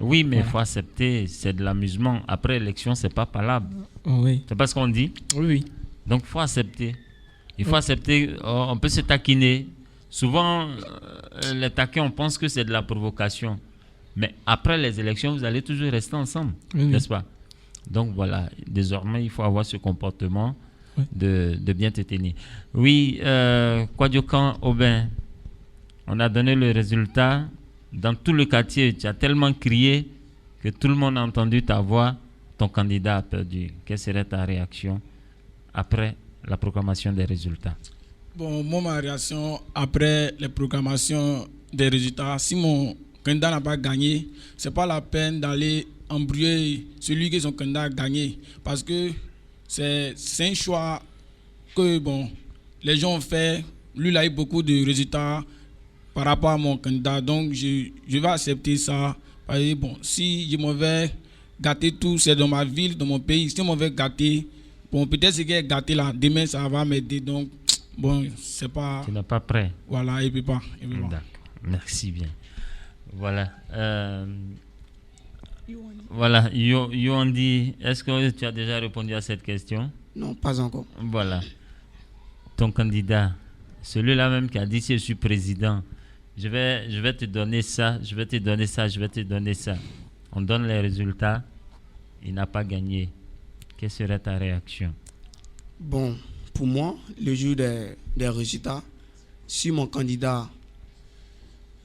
Oui, mais il faut accepter, c'est de l'amusement. Après l'élection, c'est pas palable. Oui. C'est pas ce qu'on dit? Oui. Donc, il faut accepter. Il faut accepter, on peut se taquiner. Souvent, les taquins, on pense que c'est de la provocation. Mais après les élections, vous allez toujours rester ensemble, n'est-ce pas? Donc voilà, désormais, il faut avoir ce comportement de bien te tenir. Oui, Kwadiokan Aubin, on a donné le résultat. Dans tout le quartier, tu as tellement crié que tout le monde a entendu ta voix. Ton candidat a perdu. Quelle serait ta réaction après la proclamation des résultats? Bon, moi, ma réaction après les proclamations des résultats, si mon candidat n'a pas gagné, ce n'est pas la peine d'aller embrouiller celui que son candidat a gagné. Parce que c'est un choix que les gens ont fait. Lui, il a eu beaucoup de résultats par rapport à mon candidat. Donc, je vais accepter ça. Parce que, si je m'en vais gâter tout, c'est dans ma ville, dans mon pays. Si je m'en vais gâter, peut-être ce qui est gâté là, demain, ça va m'aider. Donc, c'est pas... Tu n'es pas prêt. Voilà, il peut pas. D'accord. Merci bien. Voilà. Voilà. Yoandi, est-ce que tu as déjà répondu à cette question? Non, pas encore. Voilà. Ton candidat, celui-là même qui a dit si je suis président, je vais te donner ça, je vais te donner ça, je vais te donner ça. On donne les résultats, il n'a pas gagné. Quelle serait ta réaction? Bon, pour moi, le jour des résultats, si mon candidat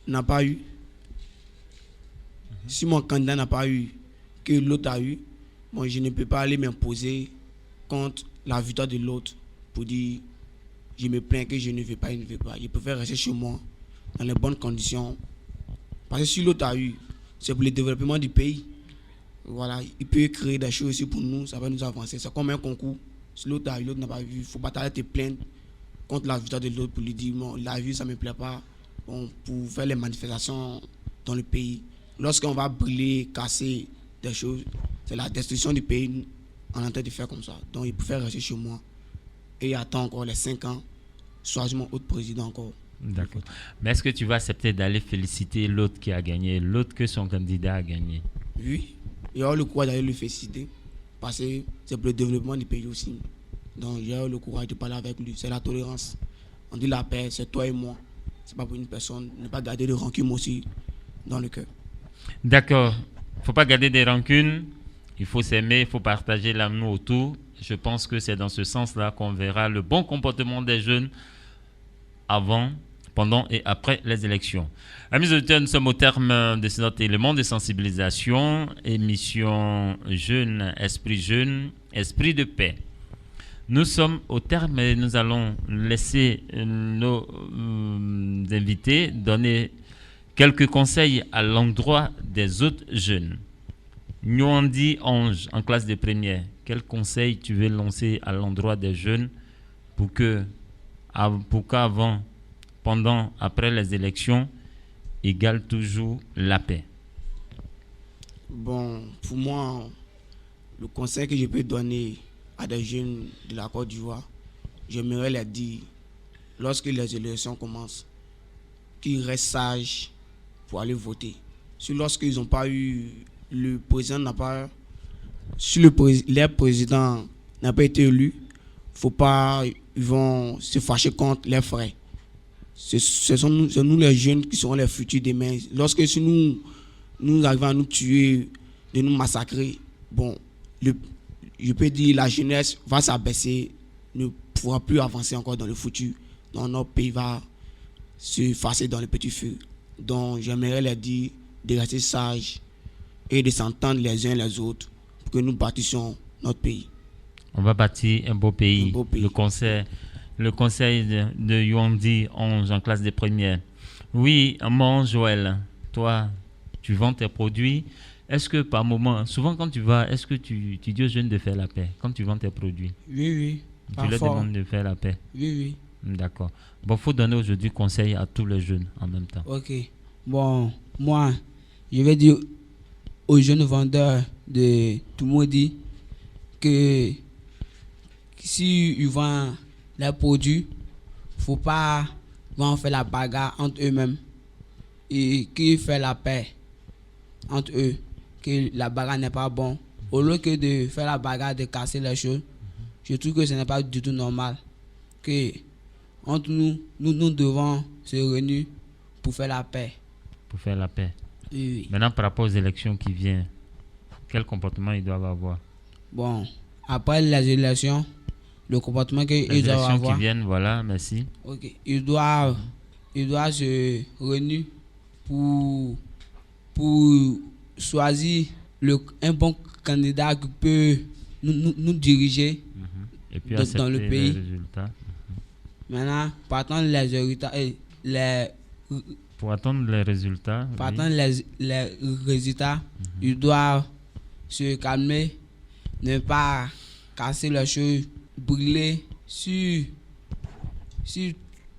n'a pas eu, que l'autre a eu, je ne peux pas aller m'imposer contre la victoire de l'autre pour dire je me plains que je ne veux pas, il ne veut pas. Je préfère rester chez moi dans les bonnes conditions. Parce que si l'autre a eu, c'est pour le développement du pays. Voilà, il peut créer des choses aussi pour nous, ça va nous avancer. C'est comme un concours. Si l'autre a eu, l'autre n'a pas vu, il ne faut pas t'aller te plaindre contre la victoire de l'autre pour lui dire non, il a vu, ça ne me plaît pas. Pour faire les manifestations dans le pays. Lorsqu'on va brûler, casser des choses, c'est la destruction du pays. On est en train de faire comme ça. Donc il préfère rester chez moi et attendre encore les 5 ans, choisir mon autre président encore. D'accord. Mais est-ce que tu vas accepter d'aller féliciter l'autre qui a gagné, l'autre que son candidat a gagné? Oui, il y aura le courage d'aller le féliciter parce que c'est pour le développement du pays aussi. Donc il y aura le courage de parler avec lui. C'est la tolérance. On dit la paix, c'est toi et moi. C'est pas pour une personne. Ne pas garder de rancune aussi dans le cœur. D'accord. Il ne faut pas garder des rancunes. Il faut s'aimer, il faut partager l'amour autour. Je pense que c'est dans ce sens-là qu'on verra le bon comportement des jeunes avant, pendant et après les élections. Amis auditeurs, nous sommes au terme de notre élément de sensibilisation, émission Jeune, Esprit de paix. Nous sommes au terme et nous allons laisser nos invités donner quelques conseils à l'endroit des autres jeunes. Yoandi Ange, en classe de première, quel conseil tu veux lancer à l'endroit des jeunes pour qu'avant, pendant, après les élections, égale toujours la paix? Bon, pour moi, le conseil que je peux donner à des jeunes de la Côte d'Ivoire, j'aimerais leur dire, lorsque les élections commencent, qu'ils restent sages pour aller voter. Si lorsqu'ils n'ont pas eu, le président n'a pas, si leur président n'a pas été élu, faut pas, ils vont se fâcher contre les frères. C'est nous les jeunes qui seront les futurs demain. Lorsque si nous arrivons à nous tuer, de nous massacrer, bon, je peux dire la jeunesse va s'abaisser, ne pourra plus avancer encore dans le futur. Donc notre pays va se fasser dans le petit feu. Donc j'aimerais leur dire de rester sages et de s'entendre les uns les autres pour que nous bâtissions notre pays. On va bâtir un beau pays. Le conseil de Yuandi 11 en classe des premières. Oui, mon Joël, toi, tu vends tes produits. Est-ce que par moment, souvent quand tu vas, est-ce que tu dis aux jeunes de faire la paix quand tu vends tes produits? Oui. Tu leur demandes de faire la paix? Oui. D'accord. Bon, il faut donner aujourd'hui conseil à tous les jeunes en même temps. Ok. Bon, moi, je vais dire aux jeunes vendeurs de tout le monde dit que si ils vendent leurs produits, faut pas faire la bagarre entre eux-mêmes et qu'ils fassent la paix entre eux, que la bagarre n'est pas bon. Au lieu que de faire la bagarre, de casser les choses, je trouve que ce n'est pas du tout normal. Que entre nous devons se réunir pour faire la paix. Pour faire la paix. Oui. Maintenant, par rapport aux élections qui viennent, quel comportement ils doivent avoir? Bon, après les élections, le comportement qu'ils doivent avoir. Les élections qui viennent, voilà, merci. Ok, ils doivent se réunir pour choisir un bon candidat qui peut nous diriger et puis dans le pays. Les résultats. Maintenant, pour attendre les résultats, ils doivent se calmer, ne pas casser les choses, brûler. Si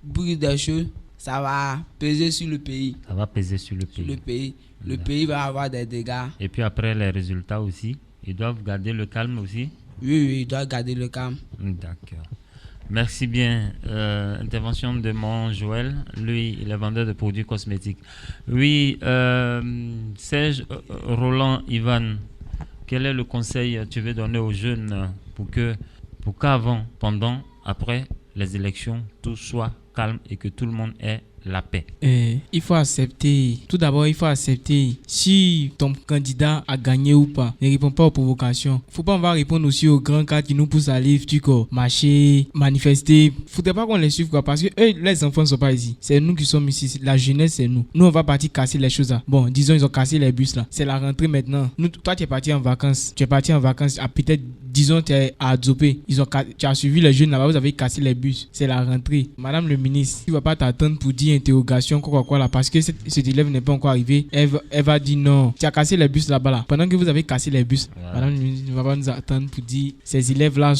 brûler des choses, ça va peser sur le pays. Ça va peser sur le pays. Le pays va avoir des dégâts. Et puis après les résultats aussi, ils doivent garder le calme aussi? Oui, ils doivent garder le calme. D'accord. Merci bien. Intervention de mon Joël. Lui, il est vendeur de produits cosmétiques. Oui, Serge, Roland, Ivan, quel est le conseil que tu veux donner aux jeunes pour qu'avant, pendant, après les élections, tout soit calme et que tout le monde ait la paix? Il faut accepter. Tout d'abord, il faut accepter si ton candidat a gagné ou pas. Ne réponds pas aux provocations. Faut pas répondre aussi aux grands cas qui nous poussent à aller marcher, manifester. Faudrait pas qu'on les suive quoi, parce que les enfants ne sont pas ici. C'est nous qui sommes ici. La jeunesse, c'est nous. Nous, on va partir casser les choses là. Bon, disons, ils ont cassé les bus là. C'est la rentrée maintenant. Toi, tu es parti en vacances. À peut-être, disons, tu es à Adzopé. Tu as suivi les jeunes là-bas. Vous avez cassé les bus. C'est la rentrée. Madame le ministre, tu vas pas t'attendre pour dire interrogation quoi là, parce que cet élève n'est pas encore arrivé. Elle va dire non, tu as cassé les bus là-bas là. Pendant que vous avez cassé les bus, madame le ministre ne va pas nous attendre pour dire ces élèves là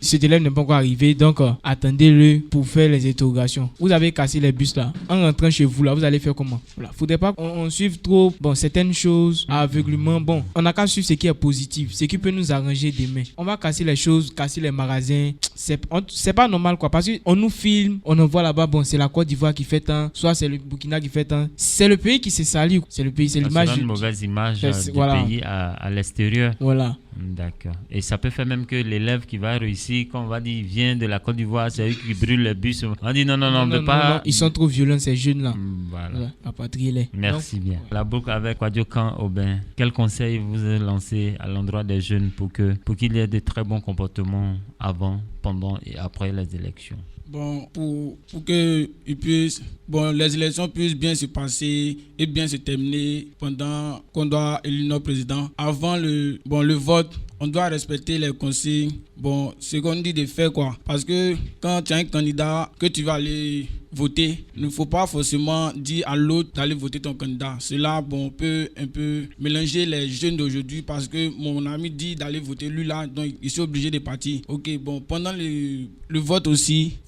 cet élève n'est pas encore arrivé, donc attendez-le pour faire les interrogations. Vous avez cassé les bus là, en rentrant chez vous là, vous allez faire comment? Voilà. Faudrait pas qu'on suive trop certaines choses à aveuglement. Bon, on n'a qu'à suivre ce qui est positif, ce qui peut nous arranger demain. On va casser les choses, casser les magasins, c'est pas normal quoi, parce qu'on nous filme, on en voit là-bas, c'est la Côte d'Ivoire qui fait tant, soit c'est le Burkina qui fait tant. C'est le pays qui s'est sali, c'est le pays, c'est l'image. C'est une mauvaise image du pays à l'extérieur. Voilà. D'accord. Et ça peut faire même que l'élève qui va réussir, quand on va dire il vient de la Côte d'Ivoire, c'est eux qui brûlent les bus. On dit non, on ne peut pas. Non, ils sont trop violents ces jeunes là. Voilà. Rapatriez-les. Merci bien. La boucle avec Wadiokan Aubin. Quel conseil vous avez lancé à l'endroit des jeunes pour qu'il y ait de très bons comportements avant, pendant et après les élections? Bon, pour que les élections puissent bien se passer et bien se terminer pendant qu'on doit élire notre président. Avant le vote, on doit respecter les consignes. Bon, ce qu'on dit de faire quoi. Parce que quand tu as un candidat que tu vas aller voter, il ne faut pas forcément dire à l'autre d'aller voter ton candidat. Cela, peut un peu mélanger les jeunes d'aujourd'hui parce que mon ami dit d'aller voter lui là, donc il est obligé de partir. Ok, pendant le vote aussi,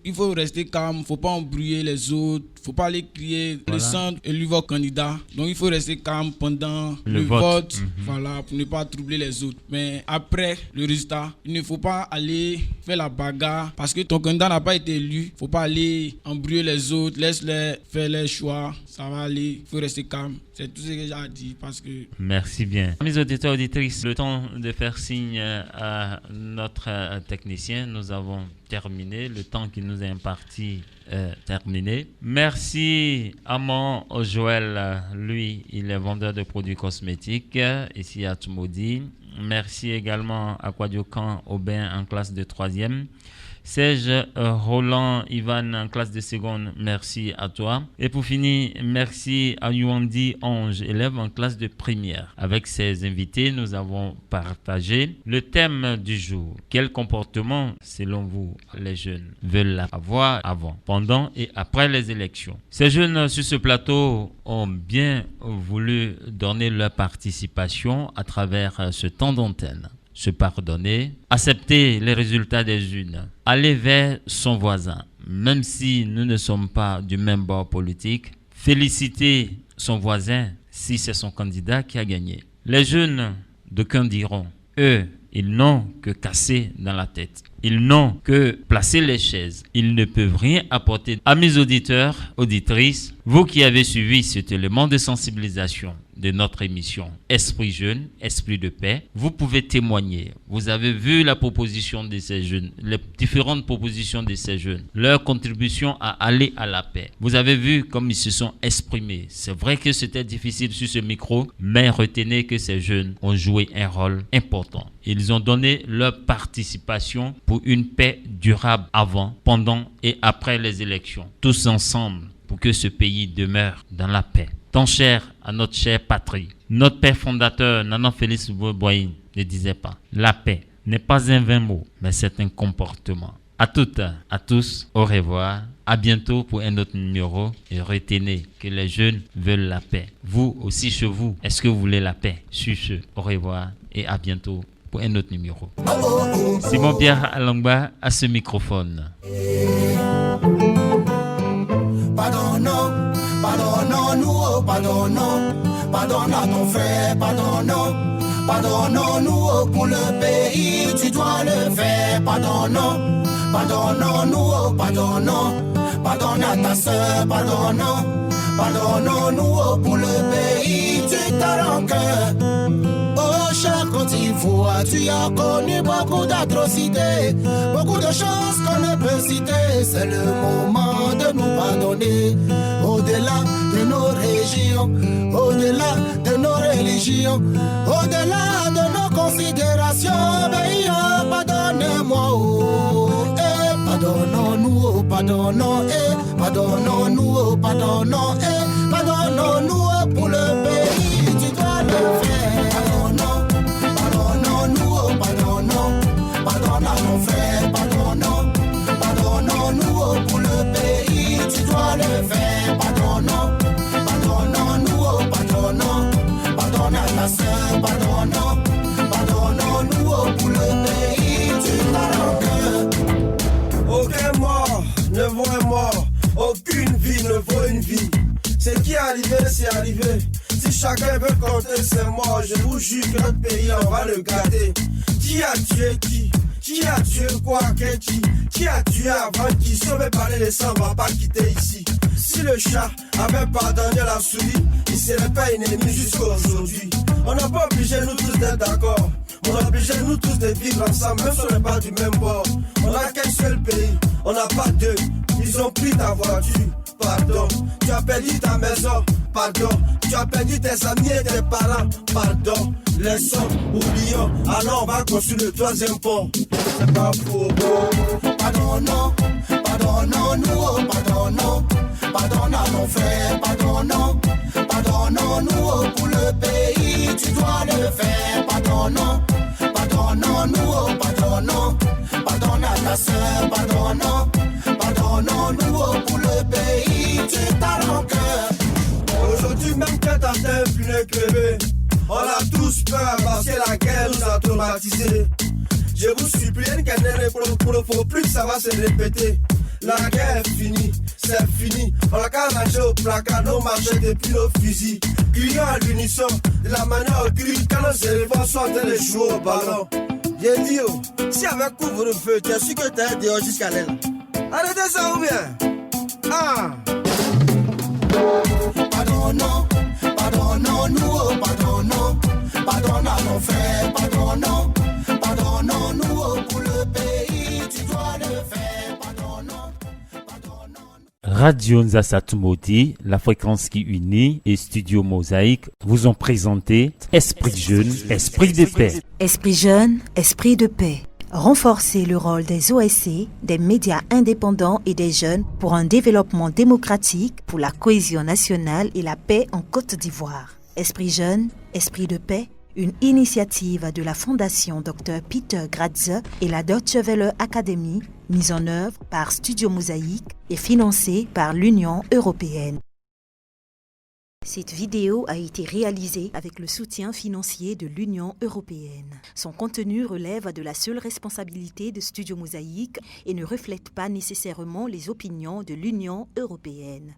il faut rester calme, il ne faut pas embrouiller les autres. Faut pas aller crier le centre et lui votre candidat. Donc il faut rester calme pendant le vote. Voilà, pour ne pas troubler les autres. Mais après le résultat, il ne faut pas aller faire la bagarre parce que ton candidat n'a pas été élu. Faut pas aller en embrouiller les autres, laisse-les faire les choix, ça va aller, il faut rester calme. C'est tout ce que j'ai à dire parce que... Merci bien. Mes auditeurs et auditrices, le temps de faire signe à notre technicien, nous avons terminé, le temps qui nous est imparti terminé. Merci à mon Joël, lui, il est vendeur de produits cosmétiques ici à Tumoudi. Merci également à Kwadiokan Aubin en classe de 3e. Serge Roland Ivan en classe de seconde, merci à toi. Et pour finir, merci à Yuandi Ange, élève en classe de première. Avec ses invités, nous avons partagé le thème du jour. Quel comportement, selon vous, les jeunes veulent avoir avant, pendant et après les élections? Ces jeunes sur ce plateau ont bien voulu donner leur participation à travers ce temps d'antenne. Se pardonner, accepter les résultats des urnes, aller vers son voisin, même si nous ne sommes pas du même bord politique, féliciter son voisin si c'est son candidat qui a gagné. Les jeunes, d'aucuns diront, eux, ils n'ont que casser dans la tête. Ils n'ont que placer les chaises. Ils ne peuvent rien apporter. À mes auditeurs, auditrices, vous qui avez suivi cet élément de sensibilisation de notre émission Esprit Jeune, Esprit de Paix, vous pouvez témoigner. Vous avez vu la proposition de ces jeunes, les différentes propositions de ces jeunes, leur contribution à aller à la paix. Vous avez vu comme ils se sont exprimés. C'est vrai que c'était difficile sur ce micro, mais retenez que ces jeunes ont joué un rôle important. Ils ont donné leur participation pour une paix durable avant, pendant et après les élections. Tous ensemble pour que ce pays demeure dans la paix. Tant cher à notre chère patrie. Notre père fondateur, Nana Félix Boye, ne disait pas. La paix n'est pas un vain mot, mais c'est un comportement. À toutes, à tous, au revoir. À bientôt pour un autre numéro. Et retenez que les jeunes veulent la paix. Vous aussi chez vous, est-ce que vous voulez la paix? Sur ce, au revoir et à bientôt pour un autre numéro. Simon Pierre Alangba à ce microphone. Pardonne-nous, pardonne à ton frère, pardonne-nous pour le pays, tu dois le faire, pardonne-nous, pardonne à ta soeur, pardonne-nous pour le pays, tu t'as rancœur. Oh cher Côte d'Ivoire, tu as connu beaucoup d'atrocités, beaucoup de choses qu'on ne peut citer. C'est le moment de nous pardonner. Au-delà de nos régions, au-delà de nos religions, au-delà de nos considérations, mais pardonne-moi, pardonnons-nous, pardonnons-nous, pardonnons-nous pour le pays, tu dois le faire. Pardonnons-nous, pardonne à ton frère, pardonnons-nous pour le pays, tu dois le faire. Pardonnons-nous, pardonne à ta soeur, pardonnons-nous pour le pays, tu dois le faire. Aucun mort ne vaut un mort, aucune vie ne vaut une vie. Ce qui est arrivé, c'est arrivé. Si chacun veut compter ses morts, je vous jure que notre pays, on va le garder. Qui a tué qui? Qui a tué quoi? Qui a tué avant qui? Si on veut parler de ça, on va pas quitter ici. Si le chat avait pardonné la souris, il serait pas un ennemi jusqu'à aujourd'hui. On n'a pas obligé nous tous d'être d'accord. On a obligé nous tous de vivre ensemble, même si on n'est pas du même bord. On n'a qu'un seul pays, on n'a pas deux. Ils ont pris ta voiture, pardon. Tu as perdu ta maison, pardon. Tu as perdu tes amis et tes parents, pardon. Laissons, oublions, alors on va construire le troisième pont. C'est pas faux. Pardonnons-nous, pardonne à ton frère, pardonnons-nous pour le pays, tu dois le faire, pardonnons-nous, pardonne à ta soeur, pardonnons-nous pour le pays, tu t'as rancœur. Aujourd'hui même quand t'as un pneu crevé, on a tous peur parce que la guerre nous a traumatisés. Je vous supplie, faut plus que ça va se répéter. La guerre est finie, c'est fini. On a qu'à manger au placard, nos marchés depuis nos fusils. Crions à l'unisson, de la manière au cri, quand nos éléphants sont en train de jouer au ballon. Bien dit, si avec couvre-feu, tu es sûr que t'es dehors jusqu'à l'aile. Arrêtez ça ou bien? Ah. Pardonnons, pardonnons-nous, oh, pardonnons, pardonne à nos frères, pardonnons, pardonnons-nous oh, pour le pays, tu dois le faire, pardonnons, pardonnons. Radio Nzasatu Modi, la fréquence qui unit et Studio Mosaïque vous ont présenté Esprit jeune, esprit de paix. Esprit jeune, esprit de paix. Renforcer le rôle des OSC, des médias indépendants et des jeunes pour un développement démocratique, pour la cohésion nationale et la paix en Côte d'Ivoire. Esprit jeune, esprit de paix, une initiative de la Fondation Dr Peter Gratze et la Deutsche Welle Academy, mise en œuvre par Studio Mosaïque et financée par l'Union européenne. Cette vidéo a été réalisée avec le soutien financier de l'Union européenne. Son contenu relève de la seule responsabilité de Studio Mosaïque et ne reflète pas nécessairement les opinions de l'Union européenne.